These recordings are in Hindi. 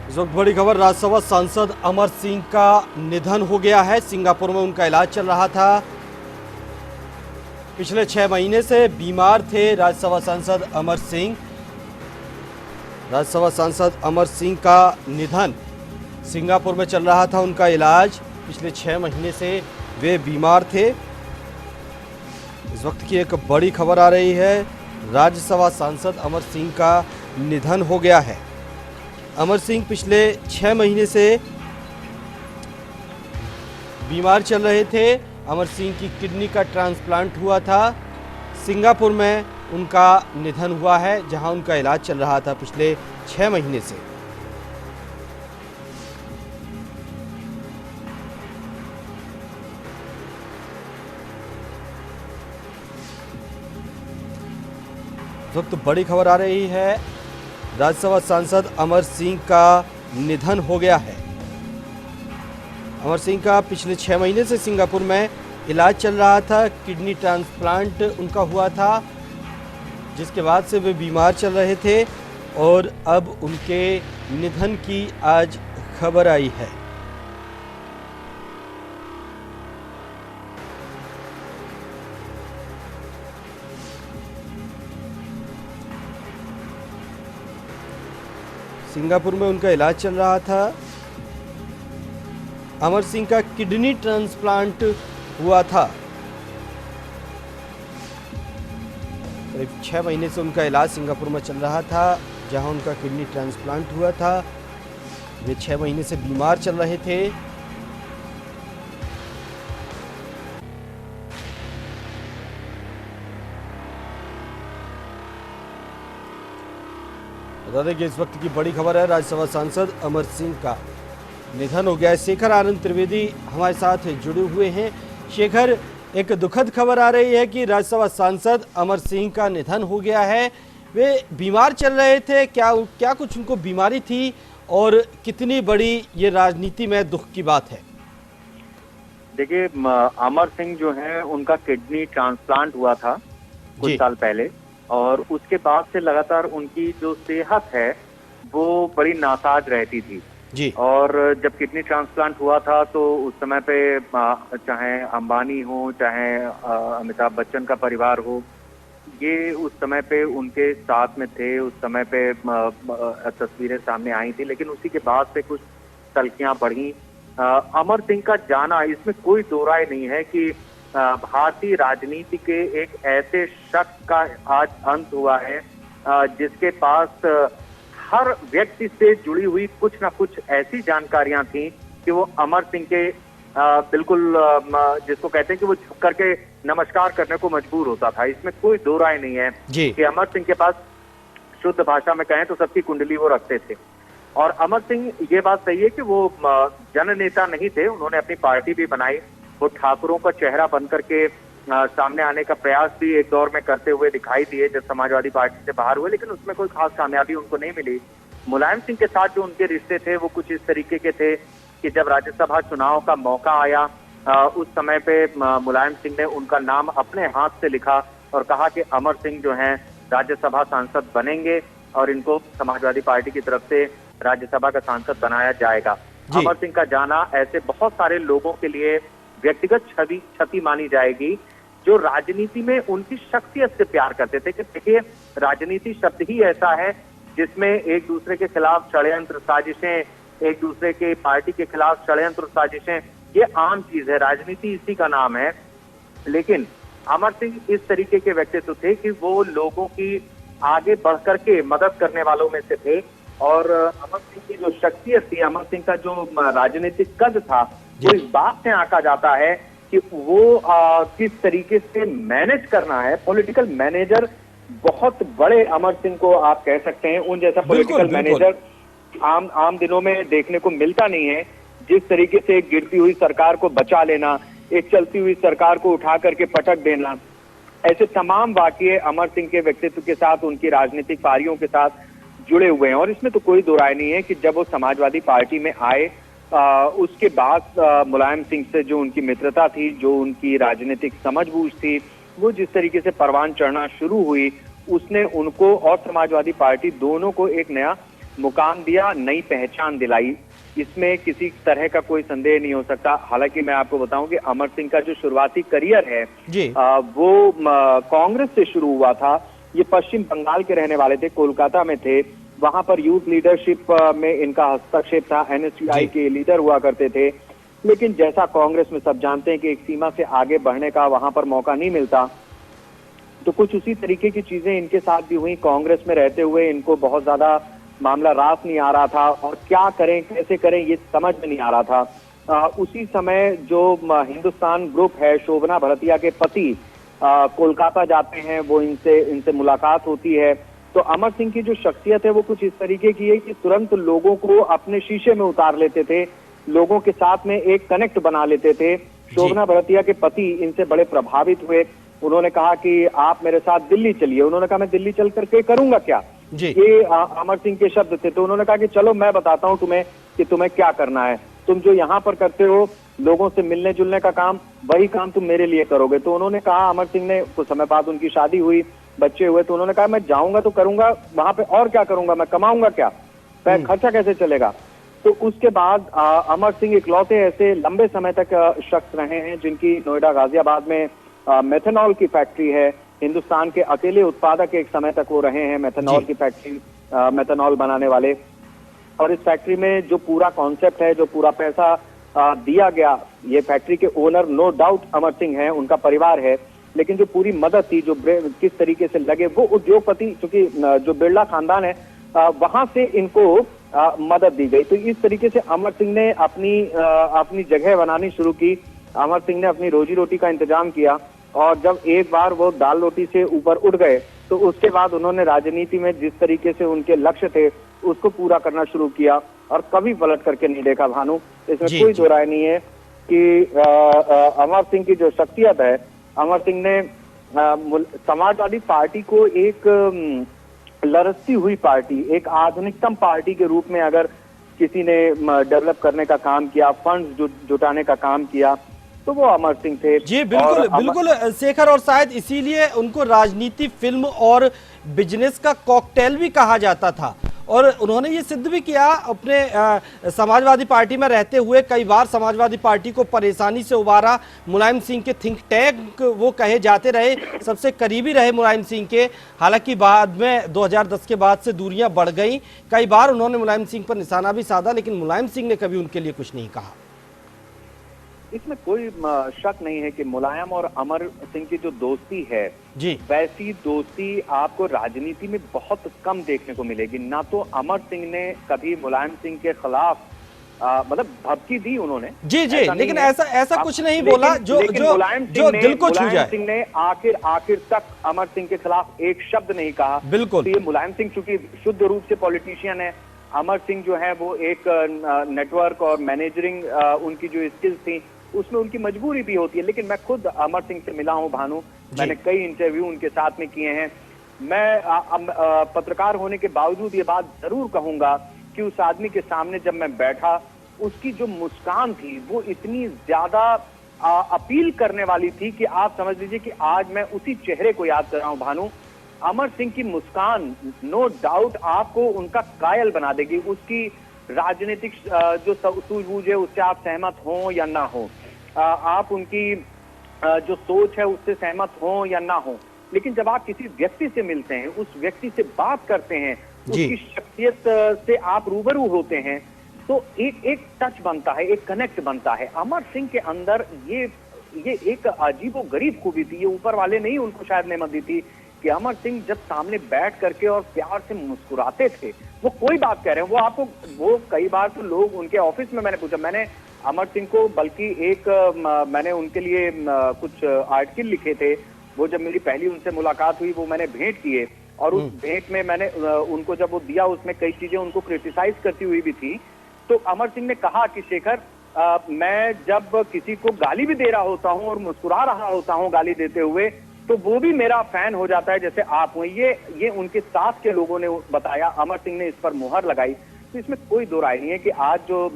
इस वक्त बड़ी खबर, राज्यसभा सांसद अमर सिंह का निधन हो गया है। सिंगापुर में उनका इलाज चल रहा था। पिछले 6 महीने से बीमार थे राज्यसभा सांसद अमर सिंह। राज्यसभा सांसद अमर सिंह का निधन, सिंगापुर में चल रहा था उनका इलाज। पिछले 6 महीने से वे बीमार थे। इस वक्त की एक बड़ी खबर आ रही है, राज्यसभा सांसद अमर सिंह का निधन हो गया है। अमर सिंह पिछले 6 महीने से बीमार चल रहे थे। अमर सिंह की किडनी का ट्रांसप्लांट हुआ था। सिंगापुर में उनका निधन हुआ है, जहां उनका इलाज चल रहा था पिछले 6 महीने से। इस वक्त बड़ी खबर आ रही है, राज्यसभा सांसद अमर सिंह का निधन हो गया है। अमर सिंह का पिछले 6 महीने से सिंगापुर में इलाज चल रहा था। किडनी ट्रांसप्लांट उनका हुआ था, जिसके बाद से वे बीमार चल रहे थे और अब उनके निधन की आज खबर आई है। सिंगापुर में उनका इलाज चल रहा था। अमर सिंह का किडनी ट्रांसप्लांट हुआ था। करीब 6 महीने से उनका इलाज सिंगापुर में चल रहा था, जहां उनका किडनी ट्रांसप्लांट हुआ था। वे 6 महीने से बीमार चल रहे थे। बता दें कि इस वक्त की बड़ी खबर है, राज्यसभा सांसद अमर सिंह का निधन हो गया है। शेखर आनंद त्रिवेदी हमारे साथ जुड़े हुए हैं। शेखर, एक दुखद खबर आ रही है कि राज्यसभा सांसद अमर सिंह का निधन हो गया है। वे बीमार चल रहे थे, क्या कुछ उनको बीमारी थी और कितनी बड़ी ये राजनीति में दुख की बात है? देखिए, अमर सिंह जो है उनका किडनी ट्रांसप्लांट हुआ था कुछ साल पहले, और उसके बाद से लगातार उनकी जो सेहत है वो बड़ी नासाज रहती थी जी। और जब किडनी ट्रांसप्लांट हुआ था तो उस समय पे चाहे अंबानी हो, चाहे अमिताभ बच्चन का परिवार हो, ये उस समय पे उनके साथ में थे। उस समय पे तस्वीरें सामने आई थी, लेकिन उसी के बाद से कुछ तल्खियां बढ़ी। अमर सिंह का जाना, इसमें कोई दो राय नहीं है कि भारतीय राजनीति के एक ऐसे शख्स का आज अंत हुआ है जिसके पास हर व्यक्ति से जुड़ी हुई कुछ ना कुछ ऐसी जानकारियां थी कि वो अमर सिंह के बिल्कुल जिसको कहते हैं कि वो झुक करके नमस्कार करने को मजबूर होता था। इसमें कोई दो राय नहीं है कि अमर सिंह के पास, शुद्ध भाषा में कहें तो, सबकी कुंडली वो रखते थे। और अमर सिंह, ये बात सही है कि वो जननेता नहीं थे, उन्होंने अपनी पार्टी भी बनाई। वो ठाकुरों का चेहरा बन करके सामने आने का प्रयास भी एक दौर में करते हुए दिखाई दिए जब समाजवादी पार्टी से बाहर हुए, लेकिन उसमें कोई खास कामयाबी उनको नहीं मिली। मुलायम सिंह के साथ जो उनके रिश्ते थे वो कुछ इस तरीके के थे कि जब राज्यसभा चुनाव का मौका आया, उस समय पे मुलायम सिंह ने उनका नाम अपने हाथ से लिखा और कहा कि अमर सिंह जो हैं राज्यसभा सांसद बनेंगे और इनको समाजवादी पार्टी की तरफ से राज्यसभा का सांसद बनाया जाएगा। अमर सिंह का जाना ऐसे बहुत सारे लोगों के लिए व्यक्तिगत क्षति मानी जाएगी जो राजनीति में उनकी शख्सियत से प्यार करते थे। कि देखिए, राजनीति शब्द ही ऐसा है जिसमें एक दूसरे के खिलाफ षड्यंत्र साजिशें, एक दूसरे के पार्टी के खिलाफ षड्यंत्र साजिशें, ये आम चीज है, राजनीति इसी का नाम है। लेकिन अमर सिंह इस तरीके के व्यक्तित्व थे कि वो लोगों की आगे बढ़कर के मदद करने वालों में से थे। और अमर सिंह की जो शख्सियत थी, अमर सिंह का जो राजनीतिक कद था, वो इस बात से आंका जाता है कि वो किस तरीके से मैनेज करना है। पॉलिटिकल मैनेजर, बहुत बड़े अमर सिंह को आप कह सकते हैं, उन जैसा पॉलिटिकल मैनेजर आम दिनों में देखने को मिलता नहीं है। जिस तरीके से एक गिरती हुई सरकार को बचा लेना, एक चलती हुई सरकार को उठा करके पटक देना, ऐसे तमाम वाकये अमर सिंह के व्यक्तित्व के साथ, उनकी राजनीतिक पारियों के साथ जुड़े हुए हैं। और इसमें तो कोई दो राय नहीं है कि जब वो समाजवादी पार्टी में आए, उसके बाद मुलायम सिंह से जो उनकी मित्रता थी, जो उनकी राजनीतिक समझबूझ थी, वो जिस तरीके से परवान चढ़ना शुरू हुई, उसने उनको और समाजवादी पार्टी दोनों को एक नया मुकाम दिया, नई पहचान दिलाई, इसमें किसी तरह का कोई संदेह नहीं हो सकता। हालांकि मैं आपको बताऊं कि अमर सिंह का जो शुरुआती करियर है जी। वो कांग्रेस से शुरू हुआ था। ये पश्चिम बंगाल के रहने वाले थे, कोलकाता में थे, वहां पर यूथ लीडरशिप में इनका हस्तक्षेप था, एनएसयूआई के लीडर हुआ करते थे। लेकिन जैसा कांग्रेस में सब जानते हैं कि एक सीमा से आगे बढ़ने का वहां पर मौका नहीं मिलता, तो कुछ उसी तरीके की चीजें इनके साथ भी हुई। कांग्रेस में रहते हुए इनको बहुत ज्यादा मामला रास नहीं आ रहा था और क्या करें कैसे करें ये समझ में नहीं आ रहा था। उसी समय जो हिंदुस्तान ग्रुप है, शोभना भरतिया के पति कोलकाता जाते हैं, वो इनसे मुलाकात होती है। तो अमर सिंह की जो शख्सियत है वो कुछ इस तरीके की है कि तुरंत लोगों को अपने शीशे में उतार लेते थे, लोगों के साथ में एक कनेक्ट बना लेते थे। शोभना भरतिया के पति इनसे बड़े प्रभावित हुए। उन्होंने कहा कि आप मेरे साथ दिल्ली चलिए। उन्होंने कहा मैं दिल्ली चल करके करूंगा क्या, ये अमर सिंह के शब्द थे। तो उन्होंने कहा कि चलो मैं बताता हूं तुम्हें कि तुम्हें क्या करना है। तुम जो यहाँ पर करते हो लोगों से मिलने जुलने का काम, वही काम तुम मेरे लिए करोगे। तो उन्होंने कहा, अमर सिंह ने, कुछ समय बाद उनकी शादी हुई, बच्चे हुए, तो उन्होंने कहा मैं जाऊंगा तो करूंगा वहां पे, और क्या करूंगा, मैं कमाऊंगा क्या, खर्चा कैसे चलेगा। तो उसके बाद अमर सिंह इकलौते ऐसे लंबे समय तक शख्स रहे हैं जिनकी नोएडा गाजियाबाद में मेथनॉल की फैक्ट्री है। हिंदुस्तान के अकेले उत्पादक एक समय तक वो रहे हैं मेथनॉल की फैक्ट्री, मेथनॉल बनाने वाले। और इस फैक्ट्री में जो पूरा कॉन्सेप्ट है, जो पूरा पैसा दिया गया, ये फैक्ट्री के owner no doubt Amar Singh हैं, उनका परिवार है, लेकिन जो पूरी मदद थी, जो किस तरीके से लगे, वो उद्योगपति, चूंकि जो बिरला खानदान है वहां से इनको मदद दी गई। तो इस तरीके से अमर सिंह ने अपनी जगह बनानी शुरू की। अमर सिंह ने अपनी रोजी रोटी का इंतजाम किया और जब एक बार वो दाल रोटी से ऊपर उठ गए तो उसके बाद उन्होंने राजनीति में जिस तरीके से उनके लक्ष्य थे उसको पूरा करना शुरू किया और कभी पलट करके नहीं देखा। भानु, इसमें कोई दो राय नहीं है कि अमर सिंह की जो शख्सियत है, अमर सिंह ने समाजवादी पार्टी को एक लरसती हुई पार्टी, एक आधुनिकतम पार्टी के रूप में अगर किसी ने डेवलप करने का काम किया, फंड्स जुटाने का काम किया, तो वो अमर सिंह थे। जी बिल्कुल बिल्कुल शेखर, और शायद इसीलिए उनको राजनीति, फिल्म और बिजनेस का कॉकटेल भी कहा जाता था। और उन्होंने ये सिद्ध भी किया अपने समाजवादी पार्टी में रहते हुए। कई बार समाजवादी पार्टी को परेशानी से उबारा। मुलायम सिंह के थिंक टैंक वो कहे जाते रहे, सबसे करीबी रहे मुलायम सिंह के। हालांकि बाद में 2010 के बाद से दूरियां बढ़ गई। कई बार उन्होंने मुलायम सिंह पर निशाना भी साधा, लेकिन मुलायम सिंह ने कभी उनके लिए कुछ नहीं कहा। इसमें कोई शक नहीं है कि मुलायम और अमर सिंह की जो दोस्ती है जी, वैसी दोस्ती आपको राजनीति में बहुत कम देखने को मिलेगी। ना तो अमर सिंह ने कभी मुलायम सिंह के खिलाफ मतलब धमकी दी उन्होंने, जी जी, लेकिन ऐसा कुछ नहीं बोला जो दिल को छू जाए। सिंह ने आखिर तक अमर सिंह के खिलाफ एक शब्द नहीं कहा। बिल्कुल। तो ये मुलायम सिंह चूंकि शुद्ध रूप से पॉलिटिशियन है, अमर सिंह जो है वो एक नेटवर्क और मैनेजरिंग उनकी जो स्किल्स थी उसमें उनकी मजबूरी भी होती है। लेकिन मैं खुद अमर सिंह से मिला हूं भानु, मैंने कई इंटरव्यू उनके साथ में किए हैं। मैं पत्रकार होने के बावजूद ये बात जरूर कहूंगा कि उस आदमी के सामने जब मैं बैठा, उसकी जो मुस्कान थी वो इतनी ज्यादा अपील करने वाली थी कि आप समझ लीजिए कि आज मैं उसी चेहरे को याद कर रहा हूं भानु। अमर सिंह की मुस्कान नो डाउट आपको उनका कायल बना देगी। उसकी राजनीतिक जो सूझबूझ है उससे आप सहमत हो या ना हो, आप उनकी जो सोच है उससे सहमत हो या ना हो, लेकिन जब आप किसी व्यक्ति से मिलते हैं, उस व्यक्ति से बात करते हैं, उसकी शख्सियत से आप रूबरू होते हैं, तो एक टच बनता है, एक कनेक्ट बनता है। अमर सिंह के अंदर ये एक अजीबो गरीब खूबी थी, ये ऊपर वाले नहीं उनको शायद नेमत दी थी कि अमर सिंह जब सामने बैठ करके और प्यार से मुस्कुराते थे, वो कोई बात कह रहे हैं, वो आपको, वो कई बार तो लोग उनके ऑफिस में मैंने पूछा, मैंने अमर सिंह को बल्कि मैंने उनके लिए कुछ आर्टिकल लिखे थे। वो जब मेरी पहली उनसे मुलाकात हुई वो मैंने भेंट किए और उस भेंट में मैंने उनको जब वो दिया उसमें कई चीजें उनको क्रिटिसाइज करती हुई भी थी। तो अमर सिंह ने कहा कि शेखर, मैं जब किसी को गाली भी दे रहा होता हूँ और मुस्कुरा रहा होता हूँ गाली देते हुए, तो वो भी मेरा फैन हो जाता है जैसे आप हो। ये उनके साथ के लोगों ने बताया। अमर सिंह ने इस पर मुहर लगाई। तो इसमें कोई दो राय नहीं है कि आज जो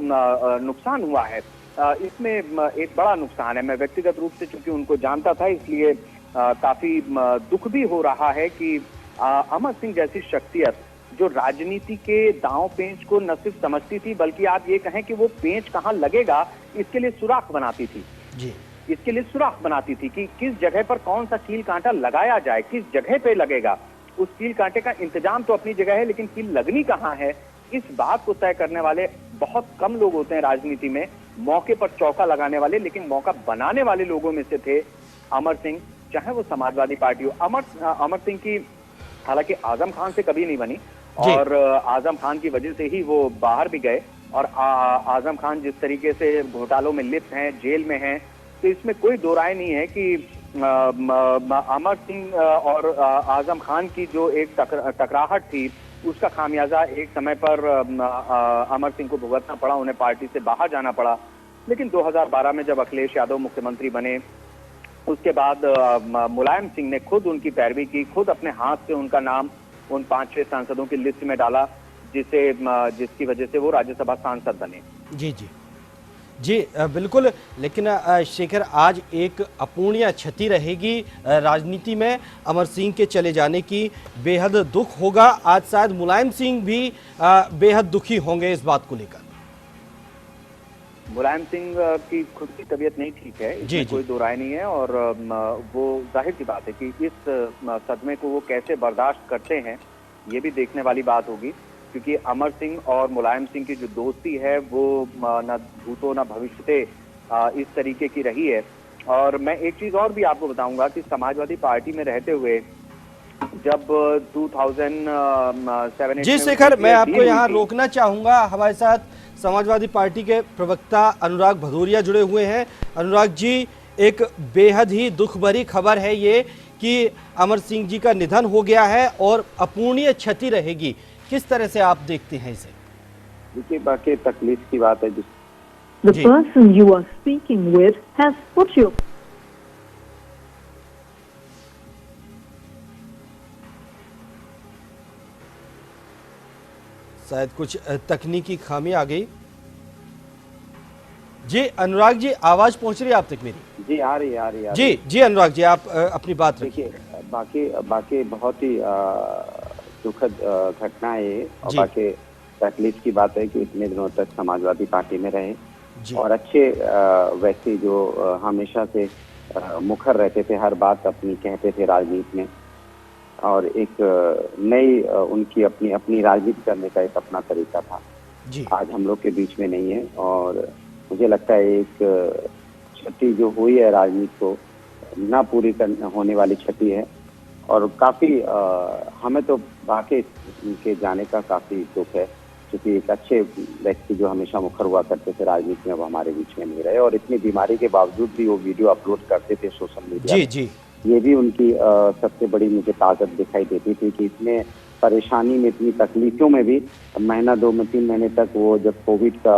नुकसान हुआ है इसमें एक बड़ा नुकसान है। मैं व्यक्तिगत रूप से चूंकि उनको जानता था इसलिए काफी दुख भी हो रहा है कि अमर सिंह जैसी शख्सियत जो राजनीति के दांव पेंच को न सिर्फ समझती थी, बल्कि आप ये कहें कि वो पेंच कहाँ लगेगा इसके लिए सुराख बनाती थी। जी, इसके लिए सुराख बनाती थी कि किस जगह पर कौन सा कील कांटा लगाया जाए, किस जगह पे लगेगा। उस कील कांटे का इंतजाम तो अपनी जगह है, लेकिन कील लगनी कहाँ है, इस बात को तय करने वाले बहुत कम लोग होते हैं राजनीति में। मौके पर चौका लगाने वाले, लेकिन मौका बनाने वाले लोगों में से थे अमर सिंह, चाहे वो समाजवादी पार्टी हो। अमर सिंह की हालांकि आजम खान से कभी नहीं बनी, और आजम खान की वजह से ही वो बाहर भी गए। और आजम खान जिस तरीके से घोटालों में लिप्त हैं, जेल में हैं, तो इसमें कोई दो राय नहीं है कि अमर सिंह और आजम खान की जो एक टकराहट थी, उसका खामियाजा एक समय पर अमर सिंह को भुगतना पड़ा, उन्हें पार्टी से बाहर जाना पड़ा। लेकिन 2012 में जब अखिलेश यादव मुख्यमंत्री बने, उसके बाद मुलायम सिंह ने खुद उनकी पैरवी की, खुद अपने हाथ से उनका नाम उन 5-6 सांसदों की लिस्ट में डाला, जिसकी वजह से वो राज्यसभा सांसद बने। जी जी जी, बिल्कुल। लेकिन शेखर, आज एक अपूर्णीय क्षति रहेगी राजनीति में अमर सिंह के चले जाने की। बेहद दुख होगा। आज शायद मुलायम सिंह भी बेहद दुखी होंगे इस बात को लेकर। मुलायम सिंह की खुद की तबीयत नहीं ठीक है, इसमें कोई दो राय नहीं है। और वो जाहिर सी बात है कि इस सदमे को वो कैसे बर्दाश्त करते हैं, ये भी देखने वाली बात होगी। क्योंकि अमर सिंह और मुलायम सिंह की जो दोस्ती है वो न भूतो न भविष्यते इस तरीके की रही है। और मैं एक चीज और भी आपको बताऊंगा कि समाजवादी पार्टी में रहते हुए जब 2007 जी शेखर, मैं आपको यहाँ रोकना चाहूंगा। हमारे साथ समाजवादी पार्टी के प्रवक्ता अनुराग भदौरिया जुड़े हुए हैं। अनुराग जी, एक बेहद ही दुख भरी खबर है ये कि अमर सिंह जी का निधन हो गया है और अपूर्णीय क्षति रहेगी। किस तरह से आप देखते हैं इसे? देखिए, बाकी तकलीफ की बात है। The person you are speaking with has put you. शायद कुछ तकनीकी खामी आ गई। जी अनुराग जी, आवाज पहुंच रही है आप तक मेरी? जी आ रही है। जी जी अनुराग जी, आप अपनी बात रखिए। बाकी बहुत ही दुखद घटना है। और बाकी तकलीफ की बात है कि इतने दिनों तक समाजवादी पार्टी में रहे और अच्छे व्यक्ति जो हमेशा से मुखर रहते थे, हर बात अपनी कहते थे राजनीति में, और एक नई उनकी अपनी राजनीति करने का एक अपना तरीका था। आज हम लोग के बीच में नहीं है और मुझे लगता है एक क्षति जो हुई है राजनीति को ना पूरी होने वाली क्षति है। और काफी हमें तो वाकई उनके जाने का काफी दुख है, क्योंकि एक अच्छे व्यक्ति जो हमेशा मुखर हुआ करते थे राजनीति में, वो हमारे बीच में नहीं रहे। और इतनी बीमारी के बावजूद भी वो वीडियो अपलोड करते थे सोशल मीडिया। जी, ये भी उनकी सबसे बड़ी मुझे ताकत दिखाई देती थी कि इतने परेशानी में, इतनी तकलीफों में भी महीना 2-3 महीने तक वो, जब कोविड का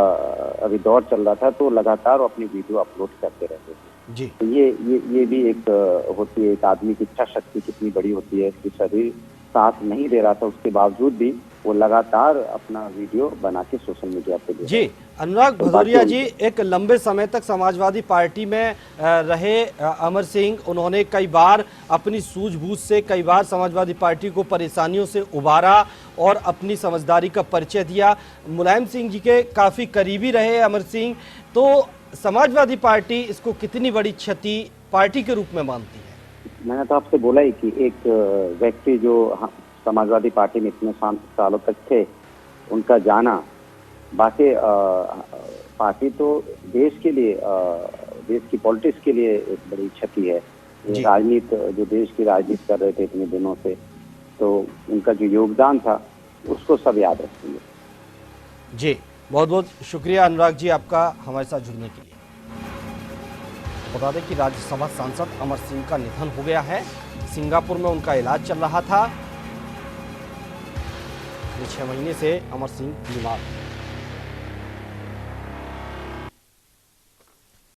अभी दौर चल रहा था, तो लगातार वो अपनी वीडियो अपलोड करते रहते थे। जी, तो ये भी एक होती है, एक आदमी की इच्छा शक्ति कितनी बड़ी होती है। इसकी शरीर साथ नहीं दे रहा था, उसके बावजूद भी वो लगातार अपना वीडियो बना के सोशल मीडिया पे दे। जी अनुराग भदौरिया जी, एक लंबे समय तक समाजवादी पार्टी में रहे अमर सिंह, उन्होंने कई बार अपनी सूझबूझ से कई बार समाजवादी पार्टी को परेशानियों से उबारा और अपनी समझदारी का परिचय दिया। मुलायम सिंह जी के काफ़ी करीबी रहे अमर सिंह। तो समाजवादी पार्टी इसको कितनी बड़ी क्षति पार्टी के रूप में मानती है? मैंने तो आपसे बोला ही कि एक व्यक्ति जो समाजवादी पार्टी में इतने सालों तक थे, उनका जाना, बाकी पार्टी तो देश के लिए, देश की पॉलिटिक्स के लिए एक बड़ी क्षति है। राजनीति, जो देश की राजनीति कर रहे थे इतने दिनों से, तो उनका जो योगदान था उसको सब याद रखेंगे। जी, बहुत बहुत शुक्रिया अनुराग जी आपका हमारे साथ जुड़ने के लिए। बता दें कि राज्यसभा सांसद अमर सिंह का निधन हो गया है। सिंगापुर में उनका इलाज चल रहा था। 6 महीने से अमर सिंह बीमार थे।